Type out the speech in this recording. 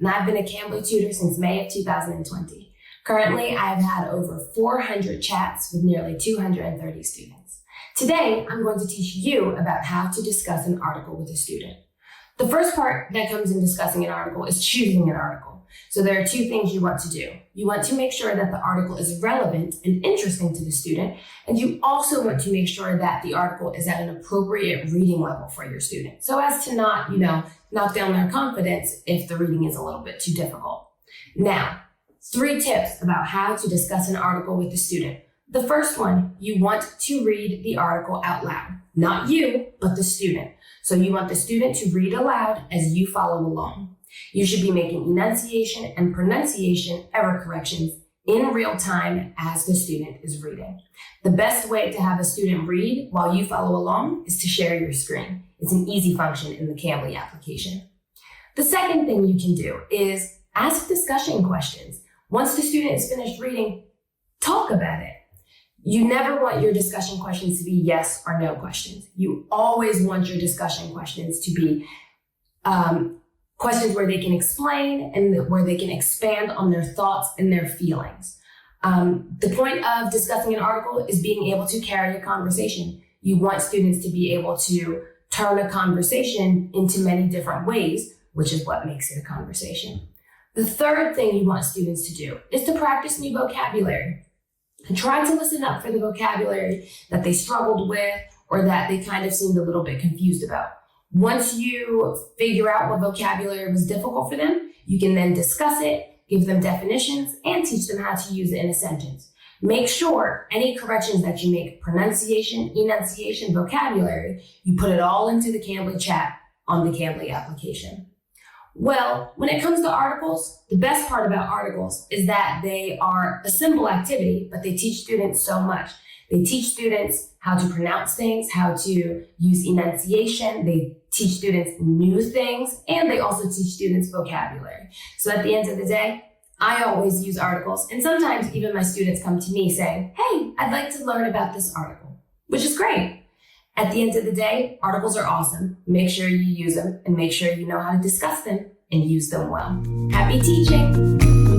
and I've been a Cambly tutor since May of 2020. Currently, I've had over 400 chats with nearly 230 students. Today, I'm going to teach you about how to discuss an article with a student. The first part that comes in discussing an article is choosing an article. So there are two things you want to do. You want to make sure that the article is relevant and interesting to the student, and you also want to make sure that the article is at an appropriate reading level for your student, so as to not, knock down their confidence if the reading is a little bit too difficult. Now, 3 tips about how to discuss an article with the student. The first one, you want to read the article out loud. Not you, but the student. So you want the student to read aloud as you follow along. You should be making enunciation and pronunciation error corrections in real time as the student is reading. The best way to have a student read while you follow along is to share your screen. It's an easy function in the Cambly application. The second thing you can do is ask discussion questions. Once the student is finished reading, talk about it. You never want your discussion questions to be yes or no questions. You always want your discussion questions to be questions where they can explain and where they can expand on their thoughts and their feelings. The point of discussing an article is being able to carry a conversation. You want students to be able to turn a conversation into many different ways, which is what makes it a conversation. The third thing you want students to do is to practice new vocabulary. And try to listen up for the vocabulary that they struggled with or that they kind of seemed a little bit confused about. Once you figure out what vocabulary was difficult for them, you can then discuss it, give them definitions, and teach them how to use it in a sentence. Make sure any corrections that you make, pronunciation, enunciation, vocabulary, you put it all into the Cambly chat on the Cambly application. Well, when it comes to articles, the best part about articles is that they are a simple activity, but they teach students so much. They teach students how to pronounce things, how to use enunciation. They teach students new things, and they also teach students vocabulary. So at the end of the day, I always use articles, and sometimes even my students come to me saying, hey, I'd like to learn about this article, which is great. At the end of the day, articles are awesome. Make sure you use them and make sure you know how to discuss them and use them well. Happy teaching!